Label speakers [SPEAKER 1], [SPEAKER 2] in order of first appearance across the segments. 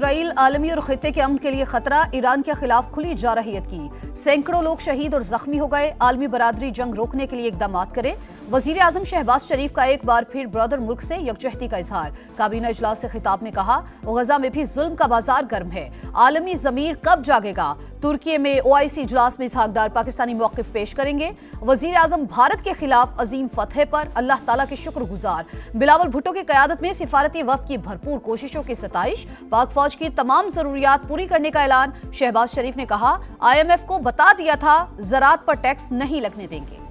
[SPEAKER 1] Israel आलमी और खित्ते के अमन के लिए खतरा, ईरान के खिलाफ खुली जारहियत की। सैकड़ों लोग शहीद और जख्मी हो गए। आलमी बरादरी जंग रोकने के लिए इकदाम करे। वजीर आजम शहबाज शरीफ का एक बार फिर ब्रदर मुल्क से यकजहती का इजहार। काबीना इजलास से खिताब में कहा, गजा में भी जुल्म का बाजार गर्म है। आलमी जमीर कब जागेगा? तुर्की में OIC इजलास में इसहाक डार पाकिस्तानी मौक़िफ़ पेश करेंगे। वजीर आजम भारत के खिलाफ अजीम फतह पर अल्लाह ताला के शुक्रगुजार। बिलावल भुट्टो की क़यादत में सिफारती वफ़द की भरपूर कोशिशों की सताइश। पाक फौज की तमाम जरूरियात पूरी करने का ऐलान। शहबाज शरीफ ने कहा, IMF को बता दिया था ज़राअत पर टैक्स नहीं लगने देंगे।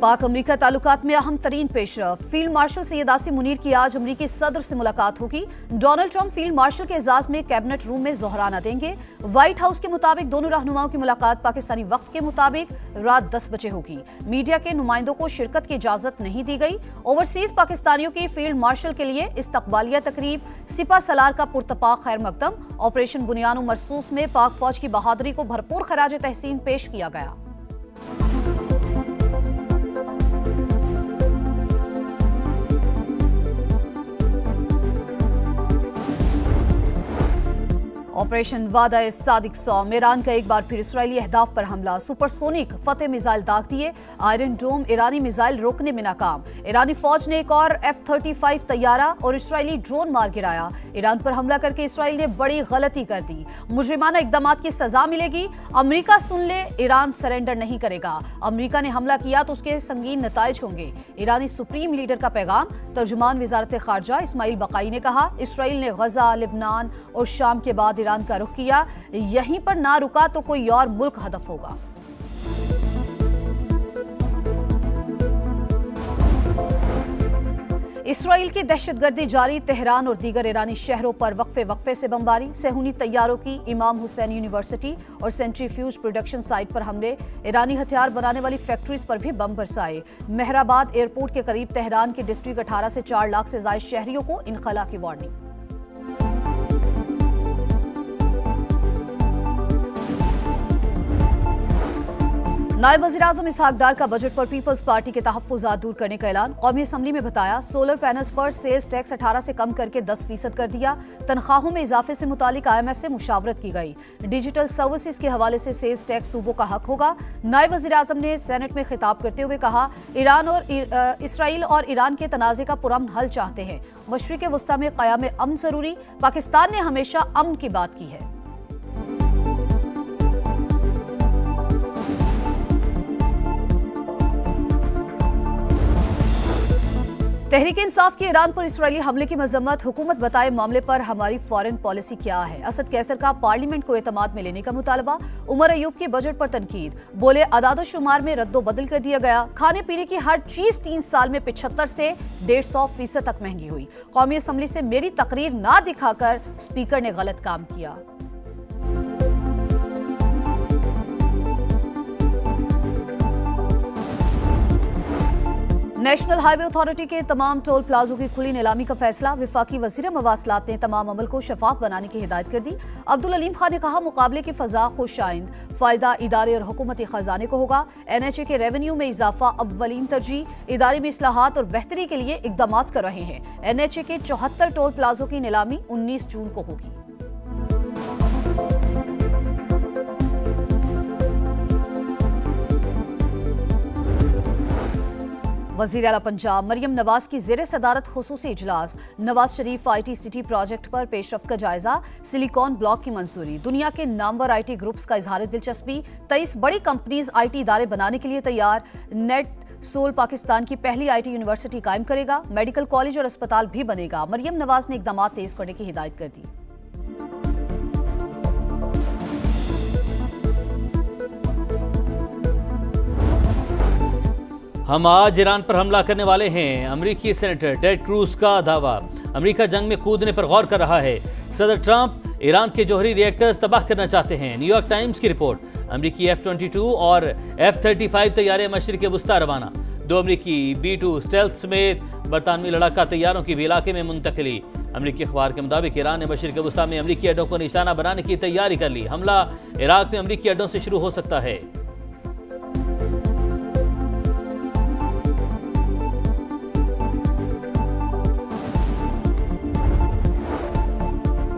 [SPEAKER 1] पाक अमरीका ताल्लुकात में अहम तरीन पेशरफ। फील्ड मार्शल सैयद आसिम मुनीर की आज अमरीकी सदर से मुलाकात होगी। डोनाल्ड ट्रंप फील्ड मार्शल के एजाज में कैबिनेट रूम में जोहराना देंगे। व्हाइट हाउस के मुताबिक दोनों रहनुमाओं की मुलाकात पाकिस्तानी वक्त के मुताबिक रात 10 बजे होगी। मीडिया के नुमाइंदों को शिरकत की इजाजत नहीं दी गई। ओवरसीज पाकिस्तानियों की फील्ड मार्शल के लिए इस्तकबालिया तकरीब। सिपा सलार का पुरतपाक खैर मकदम। ऑपरेशन बुनियान मरसूस में पाक फौज की बहादुरी को भरपूर खराज तहसीन पेश किया गया। ऑपरेशन वादा सादिक 100 में ईरान का एक बार फिर इसराइली अहदाफ पर हमला। सुपरसोनिक फतेह मिसाइल दाग दिए। आयरन डोम ईरानी मिसाइल रोकने में नाकाम। ईरानी फौज ने एक और F-35 तैयारा और इसराइली ड्रोन मार गिराया। ईरान पर हमला करके इसराइल ने बड़ी गलती कर दी। मुजरिमाना इकदामात की सजा मिलेगी। अमेरिका सुन ले, ईरान सरेंडर नहीं करेगा। अमेरिका ने हमला किया तो उसके संगीन नताइज होंगे। ईरानी सुप्रीम लीडर का पैगाम। तर्जुमान वजारत खारजा इस्माइल बकाई ने कहा, इसराइल ने गजा, लिबनान और शाम के बाद ईरान का रुख किया। यहीं पर ना रुका तो कोई और मुल्क हदफ होगा। इसराइल की दहशतगर्दी जारी। तेहरान और दीगर ईरानी शहरों पर वक्फे से बमबारी। सेहूनी तैयारों की इमाम हुसैन यूनिवर्सिटी और सेंट्रीफ्यूज प्रोडक्शन साइट पर हमले। ईरानी हथियार बनाने वाली फैक्ट्रीज पर भी बम बरसाए। मेहराबाद एयरपोर्ट के करीब तेहरान के डिस्ट्रिक्ट 18 से 4 लाख से ज्यादा शहरियों को इनखला की वार्निंग। नायब वज़ीर आज़म इसहाक डार का बजट पर पीपल्स पार्टी के तहफ़्फ़ुज़ात दूर करने का ऐलान। कौमी असम्बली में बताया, सोलर पैनल्स पर सेल्स टैक्स 18 से कम करके 10% कर दिया। तनख्वाहों में इजाफे से मुतालिक IMF से मुशावरत की गई। डिजिटल सर्विसेज के हवाले से सेल्स टैक्स सूबों का हक होगा। नायब वज़ीर आज़म ने सेनेट में खिताब करते हुए कहा, इसराइल और ईरान के तनाज़े का पुरअमन हल चाहते हैं। मशरिक़ वस्ता में क़याम अमन ज़रूरी। पाकिस्तान ने हमेशा अमन की बात की है। तहरीक इंसाफ के ईरान पर इसराइली हमले की मजम्मत। हुकूमत बताए मामले पर हमारी फॉरेन पॉलिसी क्या है। असद कैसर का पार्लियामेंट को एतमाद में लेने का मुतालबा। उमर अयूब के बजट पर तनकीद। बोले, अदाद-ओ-शुमार में रद्दो-बदल कर दिया गया। खाने पीने की हर चीज 3 साल में 75 से 150% तक महंगी हुई। कौमी असम्बली से मेरी तकरीर ना दिखाकर स्पीकर ने गलत काम किया। नेशनल हाईवे अथॉरिटी के तमाम टोल प्लाजों की खुली नीलामी का फैसला। विफाकी वज़ीर मवासलात ने तमाम अमल को शफाफ बनाने की हिदायत कर दी। अब्दुल अलीम खान ने कहा, मुकाबले की फ़ज़ा खुशाइंद। फ़ायदा इदारे और हुकूमती ख़जाने को होगा। NHA के रेवेन्यू में इजाफा अव्वलीन तरजीह। इदारे में इस्लाहात और बेहतरी के लिए इकदामात कर रहे हैं। NHA के 74 टोल प्लाजों की नीलामी 19 जून को होगी। वज़ीर आला पंजाब मरियम नवाज की ज़ेरे सदारत खुसूसी इजलास। Nawaz Sharif IT city project पर पेशरफ का जायजा। सिलिकॉन ब्लॉक की मंजूरी। दुनिया के नामवर IT ग्रुप्स का इजहार दिलचस्पी। 23 बड़ी कंपनीज IT इदारे बनाने के लिए तैयार। नेट सोल पाकिस्तान की पहली IT यूनिवर्सिटी कायम करेगा। मेडिकल कॉलेज और अस्पताल भी बनेगा। मरियम नवाज ने इकदाम तेज करने की हिदायत कर दी।
[SPEAKER 2] हम आज ईरान पर हमला करने वाले हैं। अमेरिकी सेनेटर टेड क्रूज का दावा। अमेरिका जंग में कूदने पर गौर कर रहा है। सदर ट्रंप ईरान के जौहरी रिएक्टर्स तबाह करना चाहते हैं। न्यूयॉर्क टाइम्स की रिपोर्ट। अमेरिकी F-22 और F-35 तैयारे मशरिक़ वस्ता रवाना। 2 अमेरिकी B-2 स्टेल्थ समेत बरतानवी लड़ाका तैयारों की भी इलाके में मुंतकली। अमरीकी अखबार के मुताबिक ईरान ने मशरिक़ वस्ता में अमरीकी अड्डों को निशाना बनाने की तैयारी कर ली। हमला इराक में अमरीकी अड्डों से शुरू हो सकता है।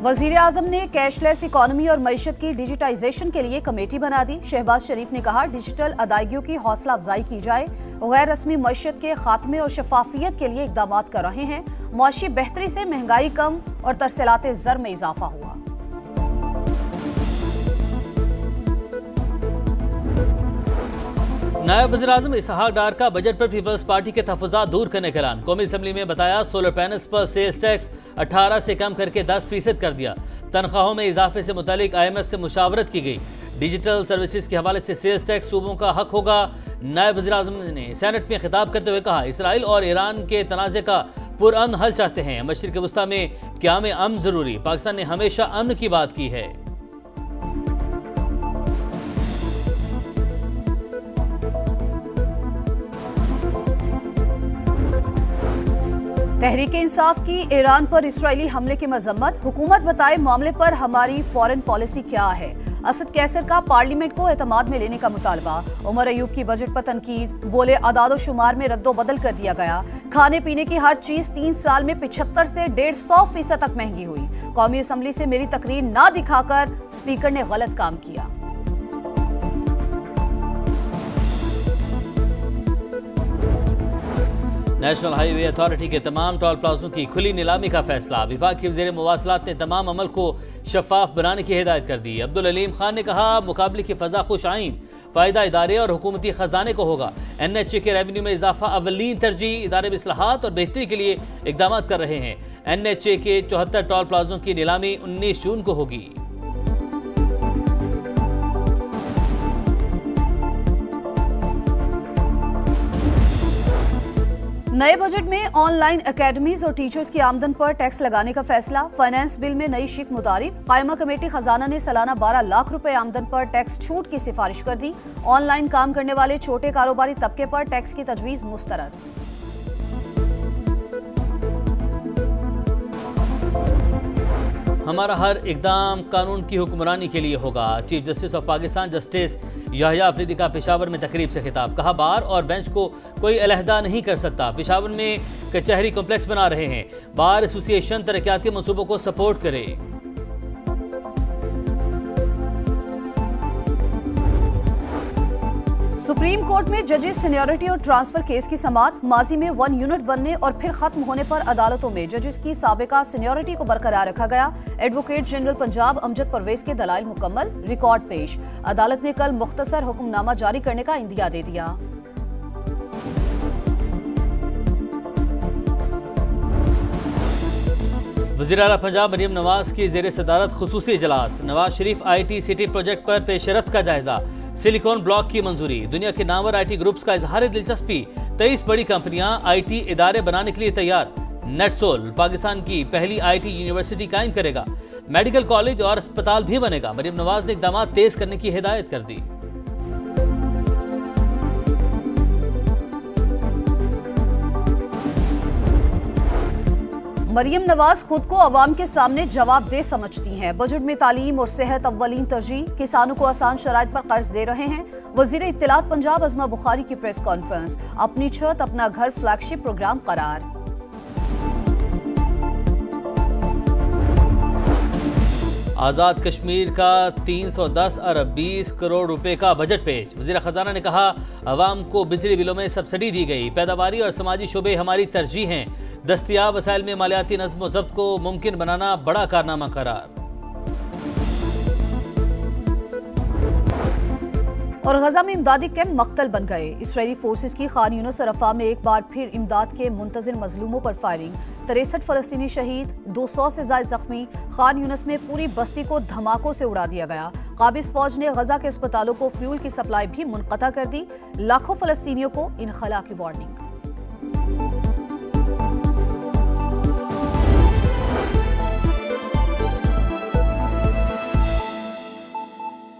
[SPEAKER 1] वजीर आजम ने कैशलेस इकॉनमी और मईशत की डिजिटाइजेशन के लिए कमेटी बना दी। शहबाज शरीफ ने कहा, डिजिटल अदायगियों की हौसला अफजाई की जाए। गैर रस्मी मईशत के खात्मे और शफाफियत के लिए इकदाम कर रहे हैं। मुआशी बेहतरी से महंगाई कम और तरसीलात ज़र में इजाफा हुआ।
[SPEAKER 2] नायब वज़ीर आज़म इसहाक डार का बजट पर पीपल्स पार्टी के तहफ़्फ़ुज़ात दूर करने का ऐलान। कौमी असम्बली में बताया, सोलर पैनल्स पर सेल्स टैक्स 18 से कम करके 10% कर दिया। तनख्वाहों में इजाफे से मुतालिक IMF से मुशावरत की गई। डिजिटल सर्विसेज के हवाले से सेल्स टैक्स सूबों का हक होगा। नायब वज़ीर आज़म ने सेनेट में खिताब करते हुए कहा, इसराइल और ईरान के तनाज़े का पुरअमन हल चाहते हैं। मशरिक़ वस्ता में क़याम अमन ज़रूरी। पाकिस्तान ने हमेशा अमन की बात की है।
[SPEAKER 1] तहरीक इंसाफ की ईरान पर इसराइली हमले की मजम्मत। हुकूमत बताए, मामले पर हमारी फॉरेन पॉलिसी क्या है। असद कैसर का पार्लियामेंट को एतमाद में लेने का मुतालबा। उमर अयूब की बजट पर तनकीद। बोले, अदाद शुमार में रद्दो बदल कर दिया गया। खाने पीने की हर चीज 3 साल में 75 से 150% तक महंगी हुई। कौमी असम्बली से मेरी तकरीर ना दिखाकर स्पीकर ने गलत काम किया।
[SPEAKER 2] नेशनल हाईवे अथॉरिटी के तमाम टोल प्लाजों की खुली नीलामी का फैसला। विभाग के वज़ीर मवासलात ने तमाम अमल को शफाफ बनाने की हिदायत कर दी। अब्दुल अलीम खान ने कहा, मुकाबले की फ़ज़ा खुश आइन फ़ायदा इदारे और हुकूमती ख़जाने को होगा। NHA के रेवेन्यू में इजाफा अवलीन तरजीह। इदारे में इस्लाहात और बेहतरी के लिए इक़दाम कर रहे हैं। NHA के 74 टोल प्लाजों की नीलामी 19 जून को होगी।
[SPEAKER 1] नए बजट में ऑनलाइन एकेडमीज और टीचर्स की आमदन पर टैक्स लगाने का फैसला। फाइनेंस बिल में नई शिक मुतारिफ। कायमा कमेटी खजाना ने सालाना 12 लाख रुपए आमदन पर टैक्स छूट की सिफारिश कर दी। ऑनलाइन काम करने वाले छोटे कारोबारी तबके पर टैक्स की तजवीज मुस्तरद।
[SPEAKER 2] हमारा हर इकदाम कानून की हुक्मरानी के लिए होगा। Chief justice of Pakistan justice Yahya Afridi का पेशावर में तकरीब से खिताब। कहा, बार और बेंच को कोई अलहदा नहीं कर सकता। पेशावर में कचहरी कॉम्प्लेक्स बना रहे हैं। बार एसोसिएशन तरक्याती मंसूबों को सपोर्ट करे।
[SPEAKER 1] सुप्रीम कोर्ट में जजेस सीनियरिटी और ट्रांसफर केस की समाअत। माजी में 1 यूनिट बनने और फिर खत्म होने पर अदालतों में जजेस की साबिका सीनियरिटी को बरकरार रखा गया। एडवोकेट जनरल पंजाब अमजद परवेज के दलाइल मुकम्मल। रिकॉर्ड पेश। अदालत ने कल मुख्तसर हुक्मनामा जारी करने का इंदिया दे दिया।
[SPEAKER 2] वज़ीर आला पंजाब मरियम नवाज की ज़ेर सदारत खुसूसी इजलास। Nawaz Sharif IT city project पर पेशरफ्त का जायजा। सिलिकॉन ब्लॉक की मंजूरी। दुनिया के नामवर IT ग्रुप्स का इजहार दिलचस्पी। 23 बड़ी कंपनियां IT इदारे बनाने के लिए तैयार। नेटसोल पाकिस्तान की पहली IT यूनिवर्सिटी कायम करेगा। मेडिकल कॉलेज और अस्पताल भी बनेगा। मरियम नवाज ने इक़दाम तेज करने की हिदायत कर दी।
[SPEAKER 1] मरियम नवाज खुद को अवाम के सामने जवाबदेह समझती हैं। बजट में तालीम और सेहत अव्वलीन तरजीह। किसानों को आसान शराइत पर कर्ज दे रहे हैं। वजीर इत्तलात पंजाब अज़मा बुखारी की प्रेस कॉन्फ्रेंस। अपनी छत अपना घर फ्लैगशिप प्रोग्राम करार।
[SPEAKER 2] आज़ाद कश्मीर का 310 अरब 20 करोड़ रुपए का बजट पेश। वज़ीर खजाना ने कहा, अवाम को बिजली बिलों में सब्सिडी दी गई। पैदावारी और समाजी शोबे हमारी तरजीह हैं। दस्तियाब वसाइल में मालियाती नज़्म व ज़ब्त को मुमकिन बनाना बड़ा कारनामा करार।
[SPEAKER 1] और गजा में इमदादी कैंप मक्तल बन गए। इसराइली फोर्सेस की खान यूनुस और रफा में एक बार फिर इमदाद के मुंतज़िर मजलूमों पर फायरिंग। 63 फलस्तीनी शहीद, 200 से ज़ायद जख्मी। खान यूनुस में पूरी बस्ती को धमाकों से उड़ा दिया गया। काबिज फौज ने गजा के अस्पतालों को फ्यूल की सप्लाई भी मुनक़ता कर दी। लाखों फलस्तीनियों को इनखला की वार्निंग।